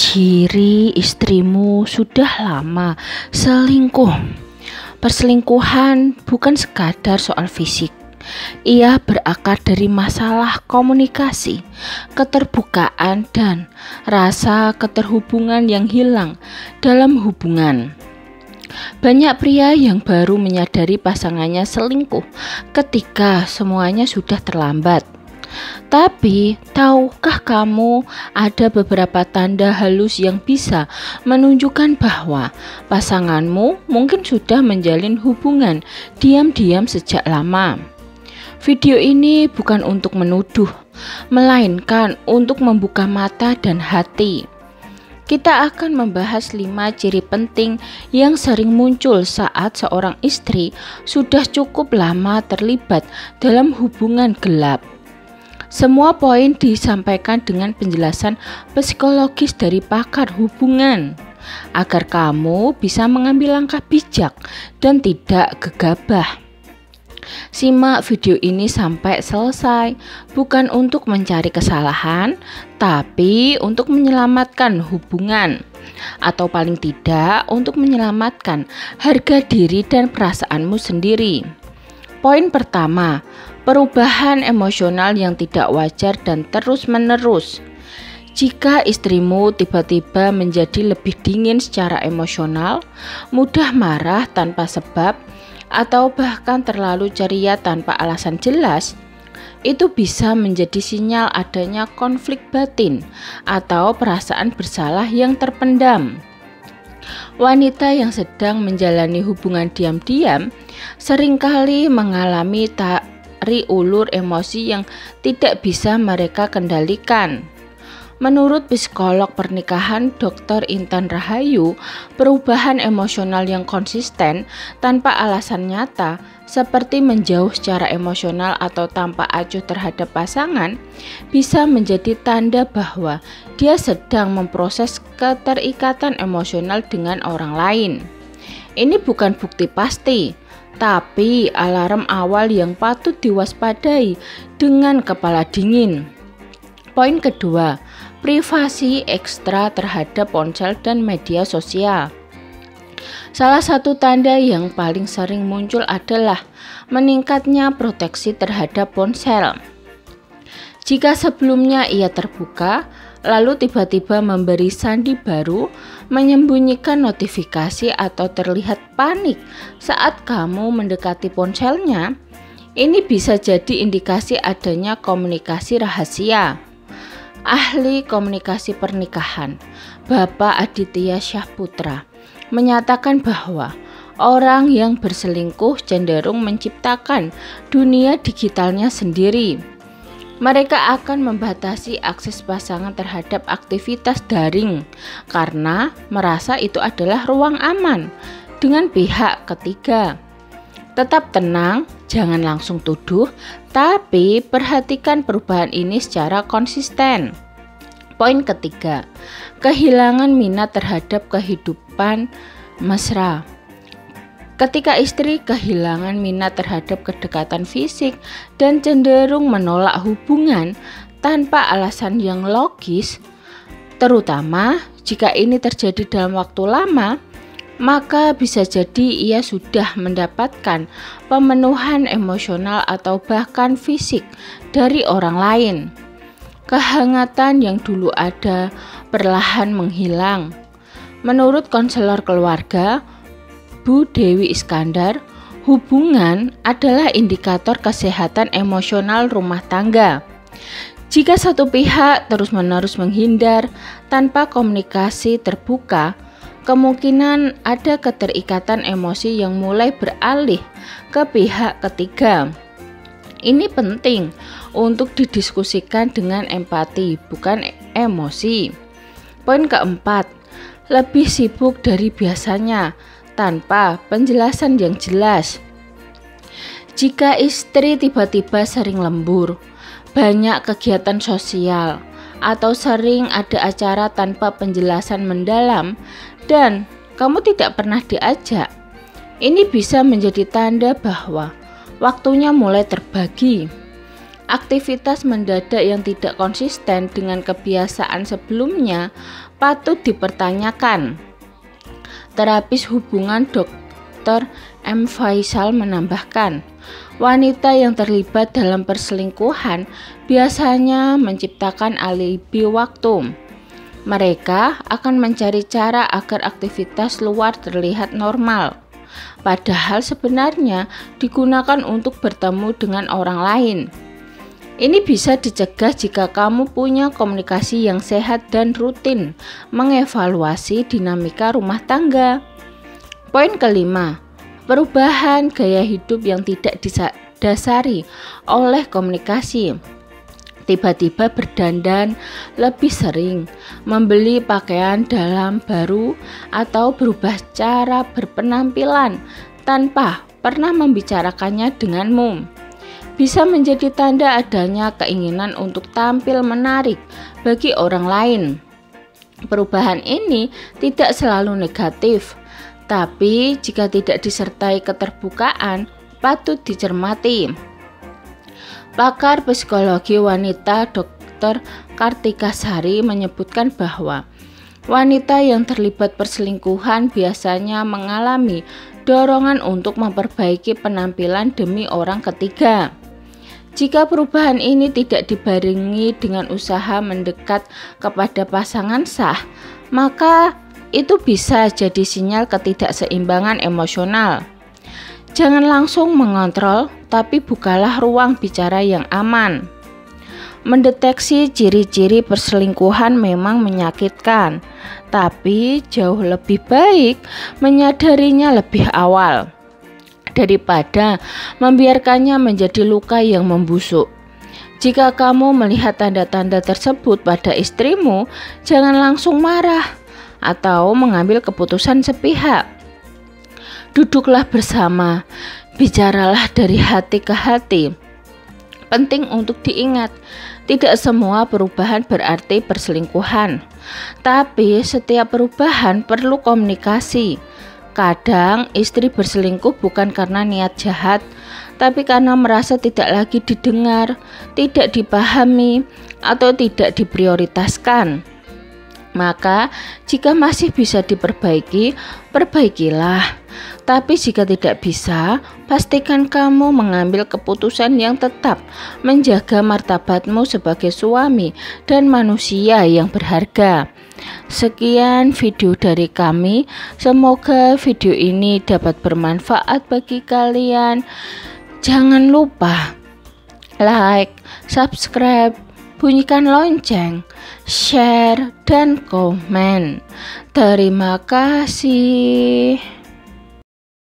Ciri istrimu sudah lama selingkuh. Perselingkuhan bukan sekadar soal fisik. Ia berakar dari masalah komunikasi, keterbukaan, dan rasa keterhubungan yang hilang dalam hubungan. Banyak pria yang baru menyadari pasangannya selingkuh ketika semuanya sudah terlambat. Tapi, tahukah kamu ada beberapa tanda halus yang bisa menunjukkan bahwa pasanganmu mungkin sudah menjalin hubungan diam-diam sejak lama? Video ini bukan untuk menuduh, melainkan untuk membuka mata dan hati. Kita akan membahas 5 ciri penting yang sering muncul saat seorang istri sudah cukup lama terlibat dalam hubungan gelap. Semua poin disampaikan dengan penjelasan psikologis dari pakar hubungan, agar kamu bisa mengambil langkah bijak dan tidak gegabah. Simak video ini sampai selesai, bukan untuk mencari kesalahan, tapi untuk menyelamatkan hubungan, atau paling tidak untuk menyelamatkan harga diri dan perasaanmu sendiri. Poin pertama, perubahan emosional yang tidak wajar dan terus-menerus. Jika istrimu tiba-tiba menjadi lebih dingin secara emosional, mudah marah tanpa sebab, atau bahkan terlalu ceria tanpa alasan jelas, itu bisa menjadi sinyal adanya konflik batin atau perasaan bersalah yang terpendam. Wanita yang sedang menjalani hubungan diam-diam seringkali mengalami tarik ulur emosi yang tidak bisa mereka kendalikan. Menurut psikolog pernikahan Dr. Intan Rahayu, perubahan emosional yang konsisten tanpa alasan nyata, seperti menjauh secara emosional atau tanpa acuh terhadap pasangan, bisa menjadi tanda bahwa dia sedang memproses keterikatan emosional dengan orang lain. Ini bukan bukti pasti, tapi alarm awal yang patut diwaspadai dengan kepala dingin. Poin kedua, privasi ekstra terhadap ponsel dan media sosial. Salah satu tanda yang paling sering muncul adalah meningkatnya proteksi terhadap ponsel. Jika sebelumnya ia terbuka, lalu tiba-tiba memberi sandi baru, menyembunyikan notifikasi atau terlihat panik saat kamu mendekati ponselnya, ini bisa jadi indikasi adanya komunikasi rahasia. Ahli komunikasi pernikahan, Bapak Aditya Syahputra, menyatakan bahwa orang yang berselingkuh cenderung menciptakan dunia digitalnya sendiri. Mereka akan membatasi akses pasangan terhadap aktivitas daring karena merasa itu adalah ruang aman dengan pihak ketiga. Tetap tenang, jangan langsung tuduh, tapi perhatikan perubahan ini secara konsisten. Poin ketiga, kehilangan minat terhadap kehidupan mesra. Ketika istri kehilangan minat terhadap kedekatan fisik dan cenderung menolak hubungan tanpa alasan yang logis, terutama jika ini terjadi dalam waktu lama, maka bisa jadi ia sudah mendapatkan pemenuhan emosional atau bahkan fisik dari orang lain. Kehangatan yang dulu ada perlahan menghilang. Menurut konselor keluarga, Bu Dewi Iskandar, hubungan adalah indikator kesehatan emosional rumah tangga. Jika satu pihak terus-menerus menghindar tanpa komunikasi terbuka, kemungkinan ada keterikatan emosi yang mulai beralih ke pihak ketiga. Ini penting untuk didiskusikan dengan empati, bukan emosi. Poin keempat, lebih sibuk dari biasanya tanpa penjelasan yang jelas. Jika istri tiba-tiba sering lembur, banyak kegiatan sosial, atau sering ada acara tanpa penjelasan mendalam, dan kamu tidak pernah diajak, ini bisa menjadi tanda bahwa waktunya mulai terbagi. Aktivitas mendadak yang tidak konsisten dengan kebiasaan sebelumnya patut dipertanyakan. Terapis hubungan Dr. M. Faisal menambahkan, wanita yang terlibat dalam perselingkuhan biasanya menciptakan alibi waktu. Mereka akan mencari cara agar aktivitas luar terlihat normal, padahal sebenarnya digunakan untuk bertemu dengan orang lain. Ini bisa dicegah jika kamu punya komunikasi yang sehat dan rutin mengevaluasi dinamika rumah tangga. Poin kelima, perubahan gaya hidup yang tidak didasari oleh komunikasi. Tiba-tiba berdandan lebih sering, membeli pakaian dalam baru, atau berubah cara berpenampilan tanpa pernah membicarakannya denganmu. Bisa menjadi tanda adanya keinginan untuk tampil menarik bagi orang lain. Perubahan ini tidak selalu negatif, tapi jika tidak disertai keterbukaan, patut dicermati. Pakar psikologi wanita Dr. Kartika Sari menyebutkan bahwa wanita yang terlibat perselingkuhan biasanya mengalami dorongan untuk memperbaiki penampilan demi orang ketiga. Jika perubahan ini tidak dibarengi dengan usaha mendekat kepada pasangan sah, maka itu bisa jadi sinyal ketidakseimbangan emosional. Jangan langsung mengontrol, tapi bukalah ruang bicara yang aman. Mendeteksi ciri-ciri perselingkuhan memang menyakitkan, tapi jauh lebih baik menyadarinya lebih awal daripada membiarkannya menjadi luka yang membusuk. Jika kamu melihat tanda-tanda tersebut pada istrimu, jangan langsung marah atau mengambil keputusan sepihak. Duduklah bersama, bicaralah dari hati ke hati. Penting untuk diingat, tidak semua perubahan berarti perselingkuhan, tapi setiap perubahan perlu komunikasi. Kadang istri berselingkuh bukan karena niat jahat, tapi karena merasa tidak lagi didengar, tidak dipahami, atau tidak diprioritaskan. Maka, jika masih bisa diperbaiki, perbaikilah. Tapi jika tidak bisa, pastikan kamu mengambil keputusan yang tetap menjaga martabatmu sebagai suami dan manusia yang berharga. Sekian video dari kami, semoga video ini dapat bermanfaat bagi kalian. Jangan lupa like, subscribe, bunyikan lonceng, share, dan komen. Terima kasih.